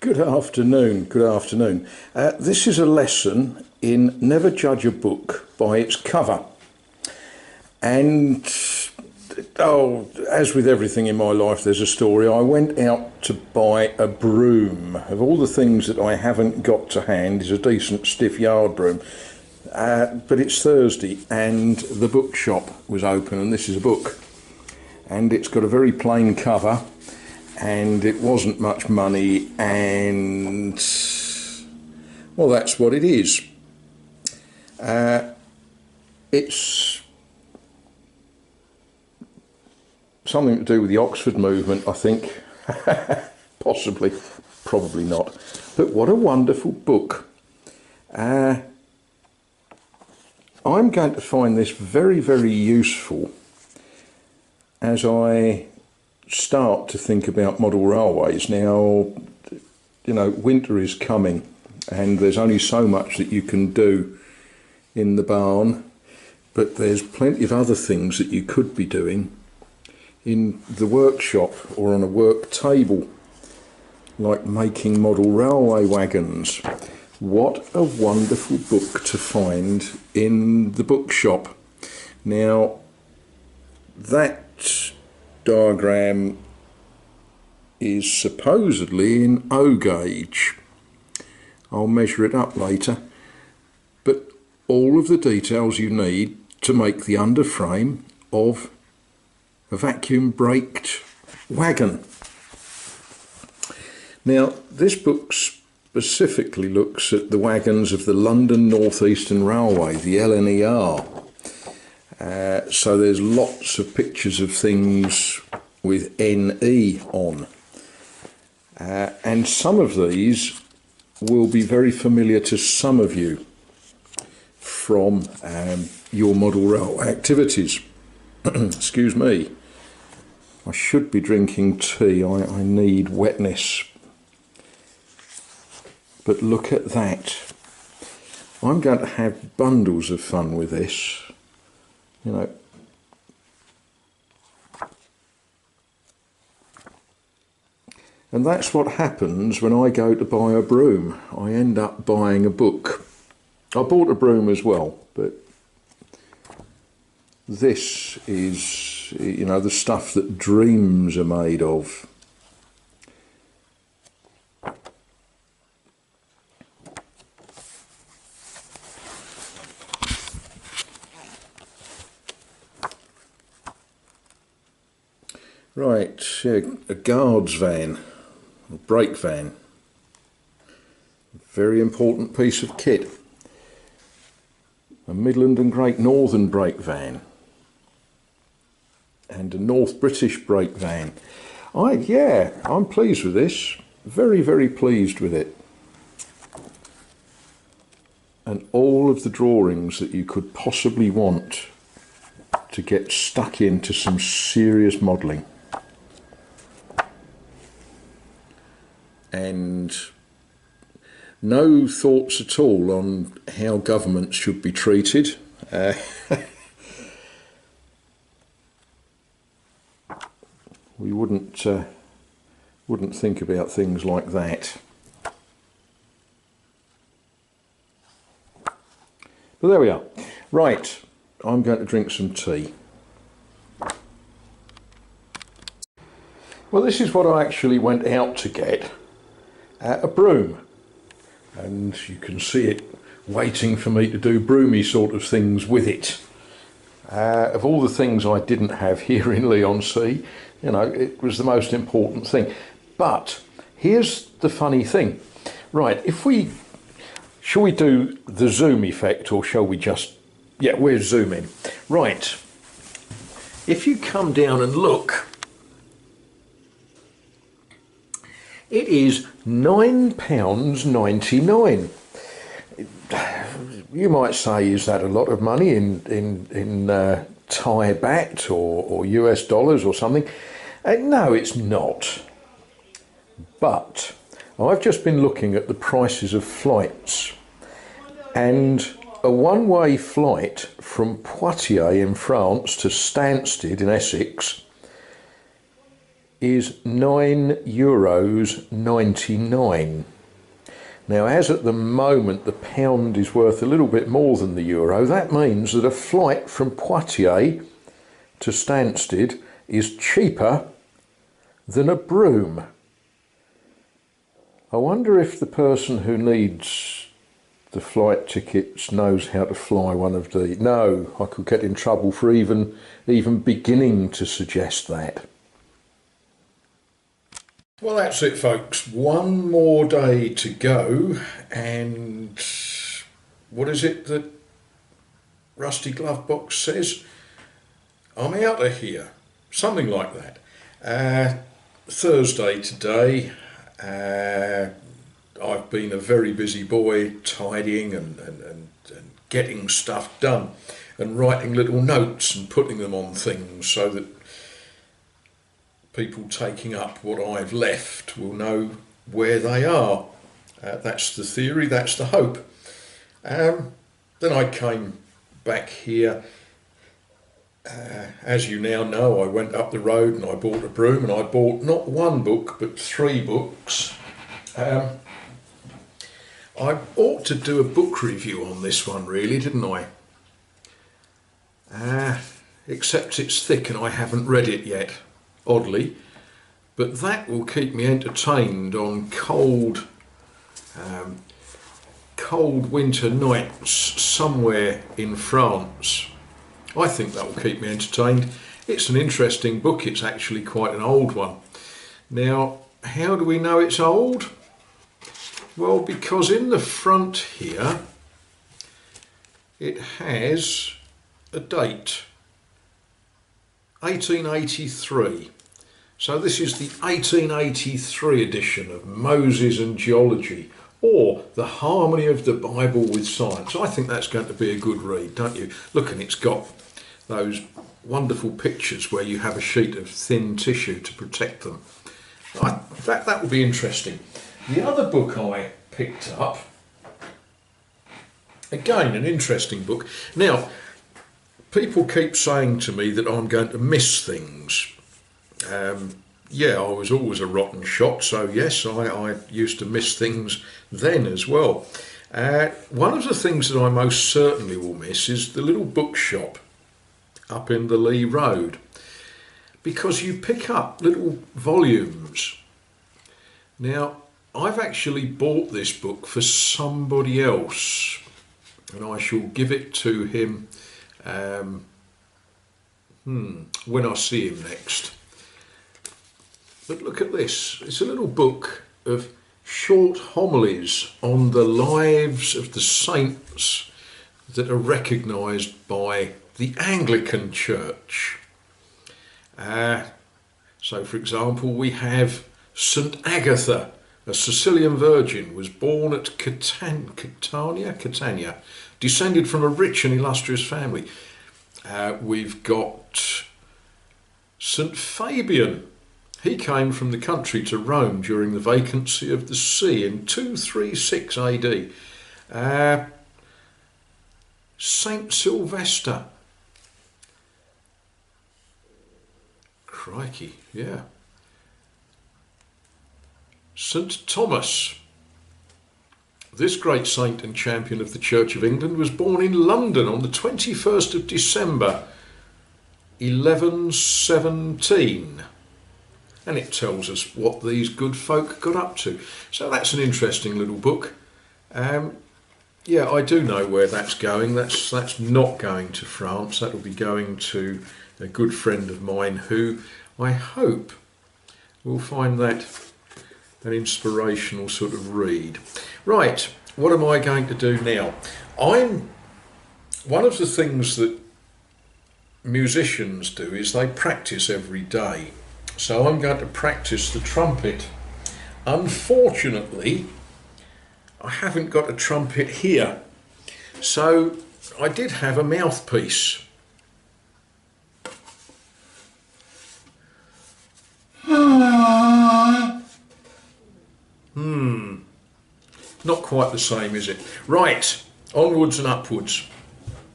Good afternoon, good afternoon. This is a lesson in never judge a book by its cover. And, as with everything in my life, there's a story. I went out to buy a broom. Of all the things that I haven't got to hand is a decent stiff yard broom. But it's Thursday and the bookshop was open, and this is a book. And it's got a very plain cover. And it wasn't much money, and well, that's what it is. It's something to do with the Oxford movement, I think. Possibly, probably not. But what a wonderful book. I'm going to find this very, very useful as I start to think about model railways. Now, you know, winter is coming and there's only so much that you can do in the barn, but there's plenty of other things that you could be doing in the workshop or on a work table, like making model railway wagons. What a wonderful book to find in the bookshop. Now, that diagram is supposedly in O gauge. I'll measure it up later, but all of the details you need to make the underframe of a vacuum braked wagon. Now, this book specifically looks at the wagons of the London North Eastern Railway, the LNER. So there's lots of pictures of things with NE on. And some of these will be very familiar to some of you from your model railway activities. Excuse me. I should be drinking tea. I need wetness. But look at that. I'm going to have bundles of fun with this. You know, and that's what happens when I go to buy a broom. I end up buying a book. I bought a broom as well, but this is, you know, the stuff that dreams are made of. Right, yeah, a guard's van, a brake van, very important piece of kit. A Midland and Great Northern brake van and a North British brake van. I'm pleased with this, very, very pleased with it. And all of the drawings that you could possibly want to get stuck into some serious modelling. And no thoughts at all on how governments should be treated. We wouldn't think about things like that. But there we are. Right, I'm going to drink some tea. Well, this is what I actually went out to get. A broom, and you can see it waiting for me to do broomy sort of things with it. Of all the things I didn't have here in Leigh-on-Sea, you know, it was the most important thing. But here's the funny thing. Right, shall we do the zoom effect, or shall we just, yeah, we're zooming. Right, if you come down and look, it is £9.99. You might say, is that a lot of money in Thai baht or US dollars or something? No, it's not. But I've just been looking at the prices of flights, and a one-way flight from Poitiers in France to Stansted in Essex is €9.99. Now, as at the moment the pound is worth a little bit more than the euro, that means that a flight from Poitiers to Stansted is cheaper than a Broom. I wonder if the person who needs the flight tickets knows how to fly one of the... No, I could get in trouble for even beginning to suggest that. Well, that's it, folks. One more day to go, and what is it that Rusty Glovebox says? I'm out of here. Something like that. Thursday today. I've been a very busy boy, tidying and getting stuff done and writing little notes and putting them on things so that people taking up what I've left will know where they are. That's the theory, that's the hope. Then I came back here. As you now know, I went up the road and I bought a broom, and I bought not one book but 3 books. I ought to do a book review on this one, really, didn't I? Except it's thick and I haven't read it yet, oddly. But that will keep me entertained on cold winter nights somewhere in France. I think that will keep me entertained. It's an interesting book. It's actually quite an old one. Now, how do we know it's old? Well, because in the front here it has a date, 1883. So this is the 1883 edition of Moses and Geology, or The Harmony of the Bible with Science. I think that's going to be a good read, don't you? Look, and it's got those wonderful pictures where you have a sheet of thin tissue to protect them. That will be interesting. The other book I picked up, again an interesting book. Now, people keep saying to me that I'm going to miss things. Yeah, I was always a rotten shot, so yes, I used to miss things then as well. One of the things that I most certainly will miss is the little bookshop up in the Lee Road, because you pick up little volumes. Now, I've actually bought this book for somebody else, and I shall give it to him when I see him next. But look at this. It's a little book of short homilies on the lives of the saints that are recognised by the Anglican Church. So, for example, we have St. Agatha, a Sicilian virgin, was born at Catania, descended from a rich and illustrious family. We've got St. Fabian. He came from the country to Rome during the vacancy of the see in 236 AD. Saint Sylvester. Crikey, yeah. St. Thomas. This great saint and champion of the Church of England was born in London on the 21st of December 1117. And it tells us what these good folk got up to. So that's an interesting little book. Yeah, I do know where that's going. That's not going to France. That'll be going to a good friend of mine who I hope will find that an inspirational sort of read. Right, what am I going to do now? One of the things that musicians do is they practice every day. So I'm going to practice the trumpet. Unfortunately, I haven't got a trumpet here. So I did have a mouthpiece. Not quite the same, is it? Right, onwards and upwards.